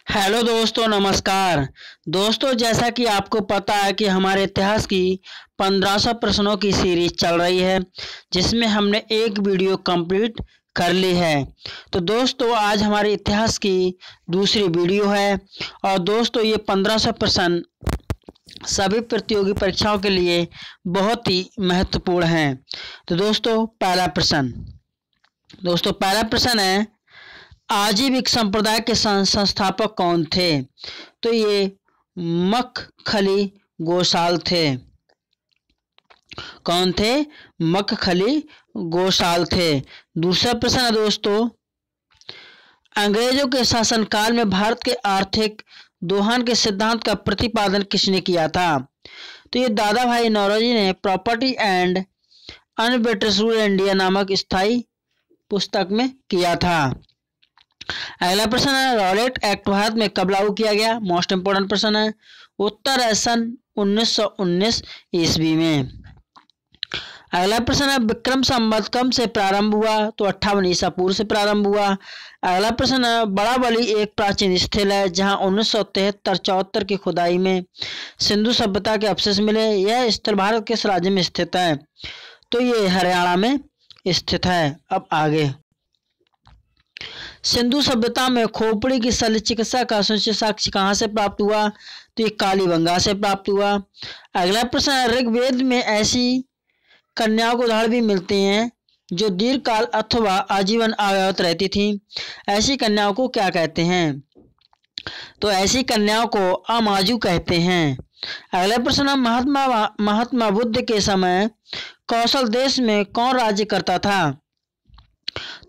Hello दोस्तों, नमस्कार। दोस्तों, जैसा कि आपको पता है कि हमारे इतिहास की 1500 प्रश्नों की सीरीज चल रही है, जिसमें हमने एक वीडियो कंप्लीट कर ली है। तो दोस्तों, आज हमारे इतिहास की दूसरी वीडियो है। और दोस्तों, ये 1500 प्रश्न सभी प्रतियोगी परीक्षाओं के लिए बहुत ही महत्वपूर्ण हैं। तो दोस्तों, पहला प्रश्न है, आजीविक संप्रदाय के संस्थापक कौन थे? तो ये मखखली गोसाल थे। कौन थे? मखखली गोसाल थे। दूसरा प्रश्न है दोस्तों, अंग्रेजों के शासनकाल में भारत के आर्थिक दोहन के सिद्धांत का प्रतिपादन किसने किया था? तो ये दादा भाई नौरोजी ने property and un-British rule India नामक स्थायी पुस्तक में किया था। अगला प्रश्न है, रॉलेट एक्ट भारत में कब लागू किया गया? मोस्ट इंपोर्टेंट प्रश्न है। उत्तर है सन 1919 ईस्वी में। अगला प्रश्न है, विक्रम संवत कब से प्रारंभ हुआ? तो 58 ईसा पूर्व से प्रारंभ हुआ। अगला प्रश्न है, बड़ा बली एक प्राचीन स्थल है जहां 1973-74 की खुदाई में सिंधु सभ्यता के अवशेष मिले। यह स्थल भारत किस राज्य में स्थित है? तो ये हरियाणा में स्थित है। अब आगे, सिंधु सभ्यता में खोपड़ी की शल्य चिकित्सा का सुनिश्चित साक्ष्य कहाँ से प्राप्त हुआ? तो ये कालीबंगा से प्राप्त हुआ। अगला प्रश्न है, ऋग्वेद में ऐसी कन्याओं के उदाहरण भी मिलते हैं जो दीर्घकाल अथवा आजीवन अविवाहित रहती थीं। ऐसी कन्याओं को क्या कहते हैं? तो ऐसी कन्याओं को अमाजू कहते हैं। अगला प्रश्न है, महात्मा बुद्ध के समय कौशल देश में कौन राज्य करता था?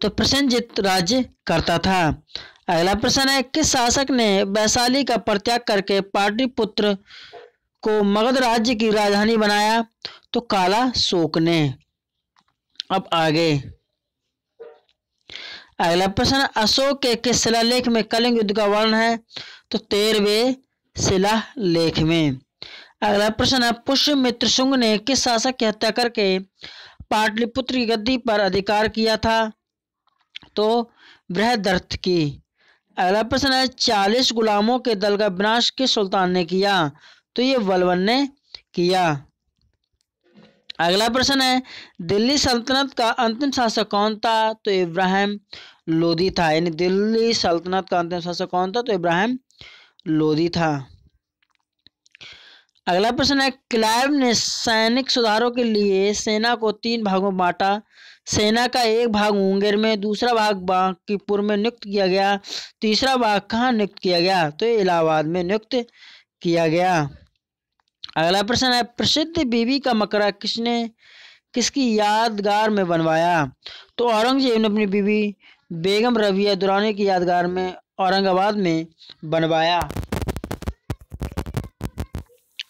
तो प्रसेनजित राज्य करता था। अगला प्रश्न है, किस शासक ने वैशाली का परित्याग करके पाटलिपुत्र को मगध राज्य की राजधानी बनाया? तो काला शोक ने। अब आगे, अगला प्रश्न, अशोक के किस शिलालेख में कलिंग युद्ध का वर्णन है? तो 13वें शिलालेख में। अगला प्रश्न है, पुष्यमित्र शुंग ने किस शासक की हत्या करके पाटलिपुत्र की गद्दी पर अधिकार किया था? तो बृहदरथ की। अगला प्रश्न है, 40 गुलामों के दल का विनाश किस सुल्तान ने किया? तो ये बलबन ने किया। अगला प्रश्न है, दिल्ली सल्तनत का अंतिम शासक कौन था? तो इब्राहिम लोदी था। यानी दिल्ली सल्तनत का अंतिम शासक कौन था? तो इब्राहिम लोदी था। अगला प्रश्न है, क्लाइव ने सैनिक सुधारों के लिए सेना को 3 भागों में बांटा। सेना का एक भाग मुंगेर में, दूसरा भाग बांकीपुर में नियुक्त किया गया, तीसरा भाग कहाँ नियुक्त किया गया? तो इलाहाबाद में नियुक्त किया गया। अगला प्रश्न है, प्रसिद्ध बीबी का मकबरा किसकी यादगार में बनवाया? तो औरंगजेब ने अपनी बीबी बेगम रबिया दुरानी की यादगार में औरंगाबाद में बनवाया।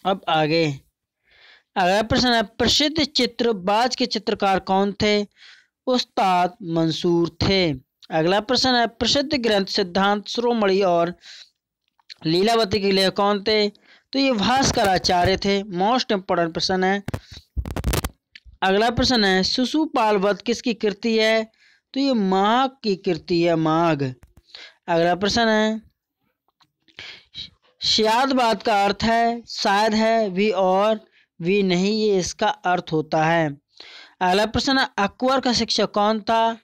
अब आगे, अगला प्रश्न है, प्रसिद्ध चित्रबाज के चित्रकार कौन थे? उस्ताद मंसूर थे। अगला प्रश्न है, प्रसिद्ध ग्रंथ सिद्धांत शिरोमणि और लीलावती के लेखक कौन थे? तो ये भास्कराचार्य थे। मोस्ट इंपोर्टेंट प्रश्न है। अगला प्रश्न है, शिशुपाल वध किसकी कृति है? तो ये माघ की कृति है, माघ। अगला प्रश्न है, शायदबाद का अर्थ है शायद है, भी और भी नहीं, ये इसका अर्थ होता है। अगला प्रश्न है, अकबर का शिक्षक कौन था?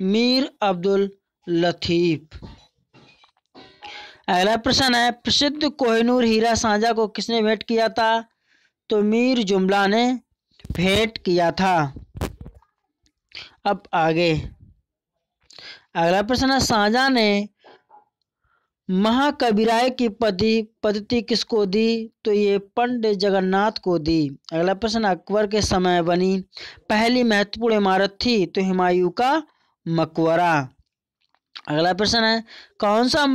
मीर अब्दुल लतीफ। अगला प्रश्न है, प्रसिद्ध कोहिनूर हीरा सांझा को किसने भेंट किया था? तो मीर जुमला ने भेंट किया था। अब आगे, अगला प्रश्न है, सांझा ने महाकविराय की पद्धति किसको दी? तो ये पंडित जगन्नाथ को दी। अगला प्रश्न, अकबर के समय बनी पहली महत्वपूर्ण इमारत थी? तो हुमायूं का मकबरा। अगला प्रश्न है, कौन सा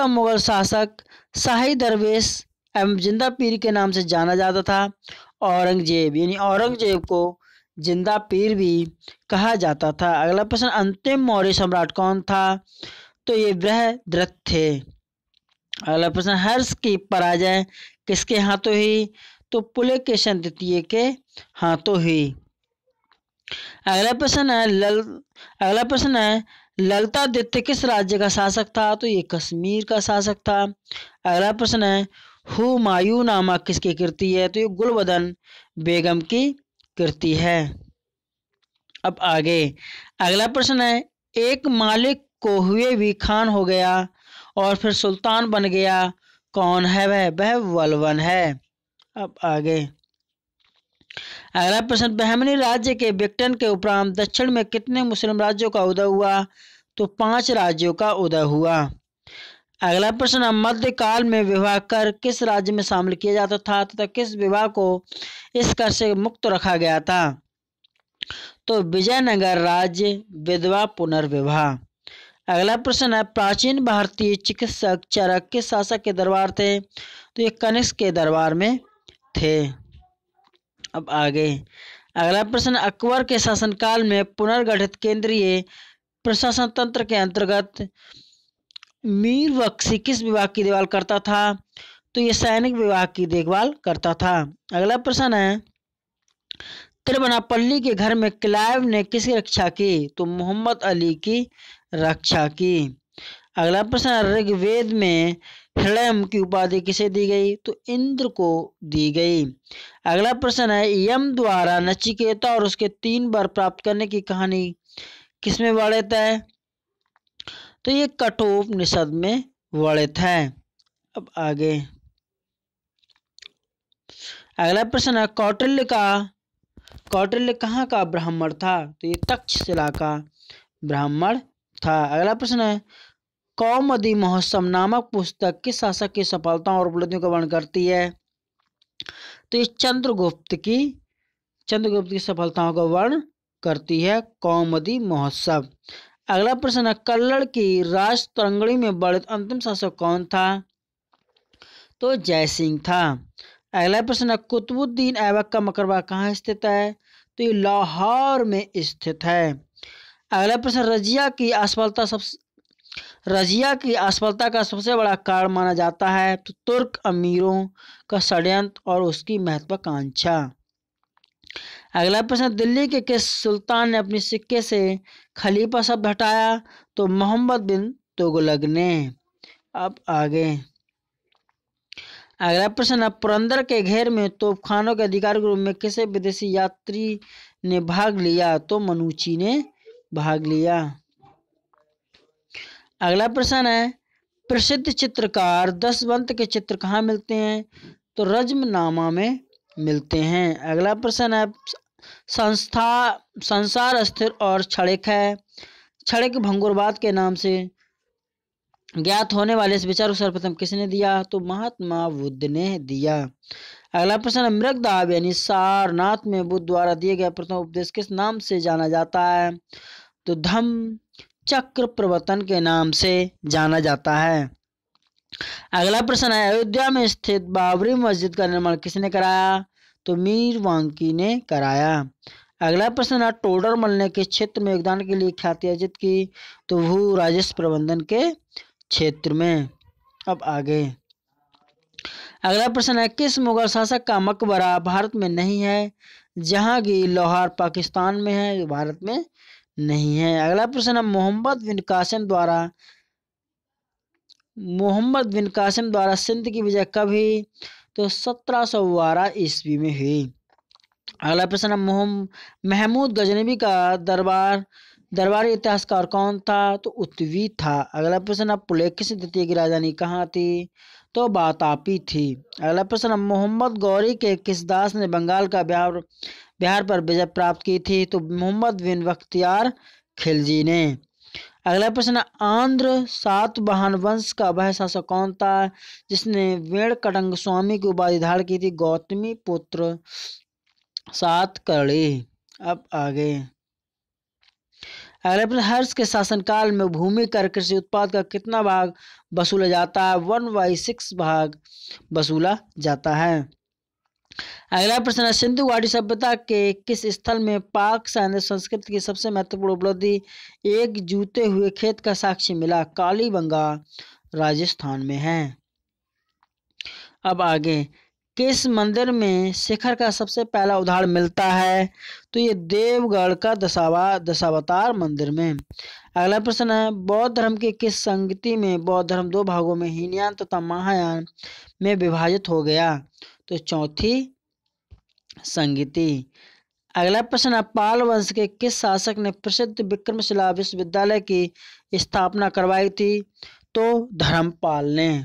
मुगल शासक शाही दरवेश एवं जिंदा पीर के नाम से जाना जाता था? औरंगजेब। यानी औरंगजेब को जिंदा पीर भी कहा जाता था। अगला प्रश्न, अंतिम मौर्य सम्राट कौन था? तो ये बृहद्रथ थे। अगला प्रश्न, हर्ष की पराजय किसके हाथों हुई? तो पुलकेशिन द्वितीय के हाथों हुई। अगला प्रश्न है ललितादित्य किस राज्य का शासक था? तो ये कश्मीर का शासक था। अगला प्रश्न है, हुमायूं नामा किसकी कृति है? तो ये गुलबदन बेगम की कृति है। अब आगे अगला प्रश्न है, एक मालिक को हुए भी खान हो गया और फिर सुल्तान बन गया, कौन है वह? वह बलबन है। अब आगे अगला प्रश्न, बहमनी राज्य के विघटन के उपरांत दक्षिण में कितने मुस्लिम राज्यों का उदय हुआ? तो 5 राज्यों का उदय हुआ। अगला प्रश्न, मध्यकाल में विवाह कर किस राज्य में शामिल किया जाता था तथा किस विवाह को इस कर से मुक्त रखा गया था? तो विजयनगर राज्य विधवा पुनर्विवाह। अगला प्रश्न है, प्राचीन भारतीय चिकित्सक चरक किस शासक के दरबार थे? तो ये कनिष्क के दरबार में थे। अब आगे अगला प्रश्न, अकबर के शासनकाल में पुनर्गठित केंद्रीय प्रशासन तंत्र के अंतर्गत मीर बख्शी किस विभाग की देखभाल करता था? तो ये सैनिक विभाग की देखभाल करता था। अगला प्रश्न है, तिरुवनापल्ली के घर में क्लाइव ने किसकी रक्षा की? तो मोहम्मद अली की रक्षा की। अगला प्रश्न, ऋग्वेद में हृदय की उपाधि किसे दी गई? तो इंद्र को दी गई। अगला प्रश्न है, यम द्वारा नचिकेता और उसके 3 वर प्राप्त करने की कहानी किसमें वर्णित है? तो ये कठोपनिषद में वर्णित है। अब आगे अगला प्रश्न है, कौटिल्य कहाँ का ब्राह्मण था? तो ये तक्षशिला का ब्राह्मण था। अगला प्रश्न है, कौमुदी महोत्सव नामक पुस्तक किस शासक की सफलताओं और उपलब्धियों का वर्णन करती है? तो ये चंद्रगुप्त की सफलताओं का वर्णन करती है कौमुदी महोत्सव। अगला प्रश्न है, कल्लड़ की राजतरंगिणी में वर्णित अंतिम शासक कौन था? तो जयसिंह था। अगला प्रश्न है, कुतुबुद्दीन ऐबक का मकबरा कहाँ स्थित है? तो ये लाहौर में स्थित है। अगला प्रश्न, रजिया की असफलता का सबसे बड़ा कारण माना जाता है? तो तुर्क अमीरों का षड्यंत्र और उसकी महत्वाकांक्षा। अगला प्रश्न, दिल्ली के किस सुल्तान ने अपने सिक्के से खलीफा शब्द हटाया? तो मोहम्मद बिन तुगलक ने। अब आगे अगला प्रश्न है, पुरंदर के घेर में तोपखानों के अधिकारी के रूप में किसे विदेशी यात्री ने भाग लिया? तो मनुची ने भाग लिया। अगला प्रश्न है, प्रसिद्ध चित्रकार दशवंत के चित्र कहाँ मिलते हैं? तो रज्मनामा में मिलते हैं। अगला प्रश्न है, संसार स्थिर और क्षणिक है। क्षणिक भंगुरवाद के नाम से ज्ञात होने वाले इस विचार को सर्वप्रथम किसने दिया? तो महात्मा बुद्ध ने दिया। अगला प्रश्न, मृगदाब यानी सारनाथ में बुद्ध द्वारा दिए गए प्रथम उपदेश किस नाम से जाना जाता है? तो धम्म चक्र प्रवर्तन के नाम से जाना जाता है। अगला प्रश्न है, अयोध्या में स्थित बाबरी मस्जिद का निर्माण किसने कराया? तो मीर वांकी ने कराया। अगला प्रश्न है, टोडरमल ने किस क्षेत्र में योगदान के लिए ख्याति अर्जित की? तो भू राजस्व प्रबंधन के क्षेत्र में। अब आगे अगला प्रश्न है, किस मुगल शासक का मकबरा भारत में नहीं है? जहांगीर लोहार पाकिस्तान में है, भारत में नहीं है। अगला प्रश्न है, मोहम्मद बिन कासिम द्वारा सिंध की विजय कब हुई? तो 1712 ईस्वी में हुई। अगला प्रश्न है, महमूद गजनवी का दरबारी इतिहासकार कौन था? तो उत्वी था। अगला प्रश्न है, पुलकेशिन द्वितीय की राजधानी कहाँ थी? तो बातापी थी। अगला प्रश्न है, मोहम्मद गौरी के किस दास ने बंगाल का बिहार पर विजय प्राप्त की थी? तो मोहम्मद बिन बख्तियार खिलजी ने। अगला प्रश्न है, आंध्र सातवाहन वंश का वह शासक कौन था जिसने वेंकटरंग स्वामी की उपाधि धारण की थी? गौतमी पुत्र सातकर्णी। अब आगे अगला प्रश्न, हर्ष के शासनकाल में भूमि कर कृषि उत्पाद का कितना भाग वसूला जाता है? 1/6 भाग वसूला जाता है। अगला प्रश्न है, सिंधु घाटी सभ्यता के किस स्थल में पाक सैन्य संस्कृति की सबसे महत्वपूर्ण उपलब्धि एक जूते हुए खेत का साक्ष्य मिला? कालीबंगा राजस्थान में है। अब आगे किस मंदिर में शिखर का सबसे पहला उदाहरण मिलता है? तो ये देवगढ़ का दशावतार मंदिर में। अगला प्रश्न है, बौद्ध धर्म की किस संगति में बौद्ध धर्म दो भागों में हीनयान तथा महायान में विभाजित हो गया? तो चौथी संगति। अगला प्रश्न है, पाल वंश के किस शासक ने प्रसिद्ध विक्रमशिला विश्वविद्यालय की स्थापना करवाई थी? तो धर्मपाल ने।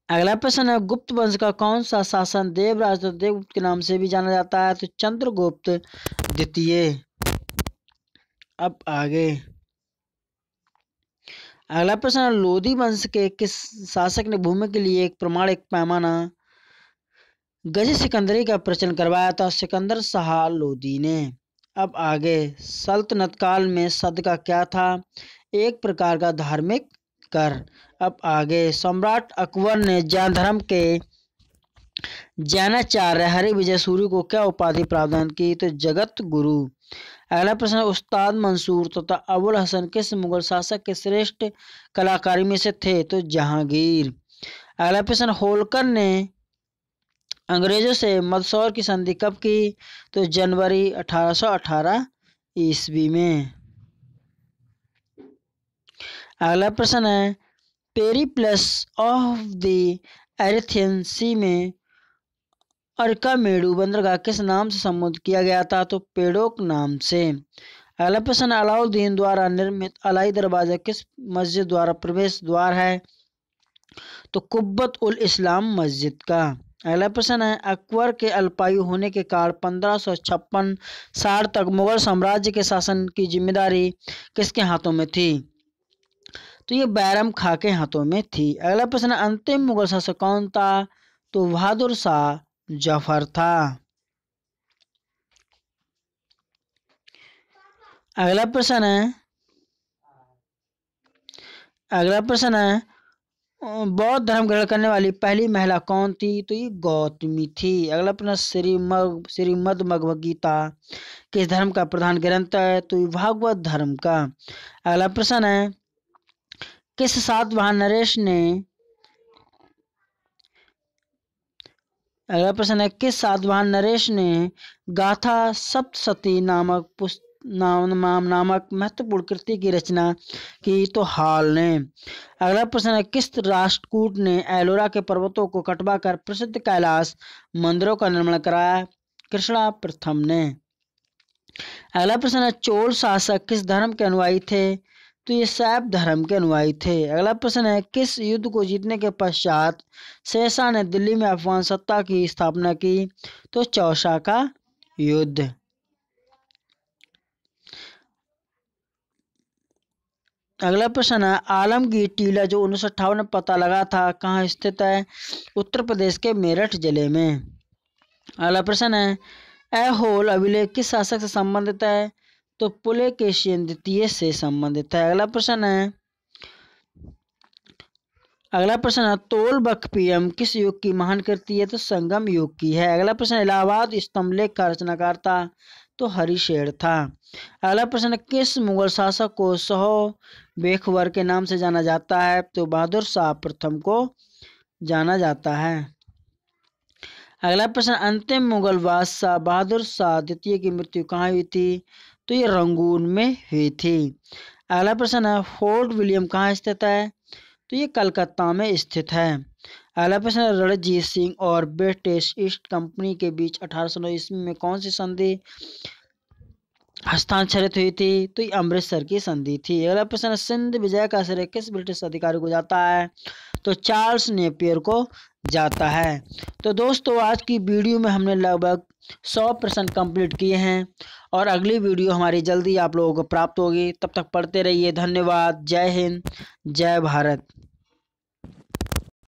अगला प्रश्न है, गुप्त वंश का कौन सा शासन देवराज तथा देवगुप्त के नाम से भी जाना जाता है? तो चंद्रगुप्त द्वितीय। अब आगे अगला प्रश्न है, लोधी वंश के किस शासक ने भूमि के लिए एक प्रमाणिक पैमाना गज सिकंदरी का प्रचलन करवाया था? सिकंदर शाह लोधी ने। अब आगे सल्तनत काल में सदका क्या था? एक प्रकार का धार्मिक कर। अब आगे सम्राट अकबर ने जैन धर्म के जैनाचार्य हरिविजय सूर्य को क्या उपाधि प्रदान की? तो जगत गुरु। अगला प्रश्न, उस्ताद मंसूर तथा अबुल हसन किस मुगल शासक के श्रेष्ठ कलाकारी में से थे? तो जहांगीर। अगला प्रश्न, होलकर ने अंग्रेजों से मंदसौर की संधि कब की? तो जनवरी 1818 ईस्वी में। अगला प्रश्न है, पेरिप्लस ऑफ द एरिथियन सी में अरकामेडू बंदरगाह किस नाम से संबोधित किया गया था? तो पेडोक नाम से। अगला प्रश्न, अलाउद्दीन द्वारा निर्मित अलाई दरवाजा किस मस्जिद द्वारा प्रवेश द्वार है? तो कुब्बत उल इस्लाम मस्जिद का। अगला प्रश्न है, अकबर के अल्पायु होने के कारण 1556 तक मुगल साम्राज्य के शासन की जिम्मेदारी किसके हाथों में थी? तो ये बैरम खां के हाथों में थी। अगला प्रश्न, अंतिम मुगल शासक कौन था? तो बहादुर शाह जफर था। अगला प्रश्न है, बौद्ध धर्म ग्रहण करने वाली पहली महिला कौन थी? तो ये गौतमी थी। अगला प्रश्न, श्रीमद् भगवद गीता किस धर्म का प्रधान ग्रंथ है? तो ये भागवत धर्म का। अगला प्रश्न है, किस सातवाहन नरेश ने गाथा सप्तशती नामक महत्वपूर्ण कृति की रचना की? तो हाल ने। अगला प्रश्न है, किस राष्ट्रकूट ने एलोरा के पर्वतों को कटवाकर प्रसिद्ध कैलाश मंदिरों का निर्माण कराया? कृष्णा प्रथम ने। अगला प्रश्न है, चोल शासक किस धर्म के अनुयायी थे? तो ये शैव धर्म के अनुयायी थे। अगला प्रश्न है, किस युद्ध को जीतने के पश्चात शेरशाह ने दिल्ली में अफगान सत्ता की स्थापना की? तो चौसा का युद्ध। अगला प्रश्न है, आलमगीर टीला जो 1958 में पता लगा था कहाँ स्थित है? उत्तर प्रदेश के मेरठ जिले में। अगला प्रश्न है, ऐहोल अभिलेख किस शासक से संबंधित है? तो पुलकेशिन द्वितीय से संबंधित है। अगला प्रश्न है, तोल बखपियम किस युग की महान कृति है? तो संगम युग की है। अगला प्रश्न, इलाहाबाद स्तंभ लेख का रचनाकार था? तो हरिशेर था। अगला प्रश्न, किस मुगल शासक को सहो बेखबर के नाम से जाना जाता है? तो बहादुर शाह प्रथम को जाना जाता है। अगला प्रश्न, अंतिम मुगल बादशाह बहादुर शाह द्वितीय की मृत्यु कहाँ हुई थी? तो ये रंगून में हुई थी। अगला प्रश्न है, फोर्ट विलियम कहाँ स्थित है? तो ये कलकत्ता में स्थित है। अगला प्रश्न है, रणजीत सिंह और ब्रिटिश ईस्ट कंपनी के बीच 1809 ईस्वी में कौन सी संधि हस्ताक्षरित हुई थी? तो ये अमृतसर की संधि थी। अगला प्रश्न है, सिंध विजय का श्रेय किस ब्रिटिश अधिकारी को जाता है? तो चार्ल्स नेपियर को जाता है। तो दोस्तों, आज की वीडियो में हमने लगभग 100 प्रश्न कंप्लीट किए हैं और अगली वीडियो हमारी जल्दी आप लोगों को प्राप्त होगी। तब तक पढ़ते रहिए। धन्यवाद। जय हिंद, जय भारत।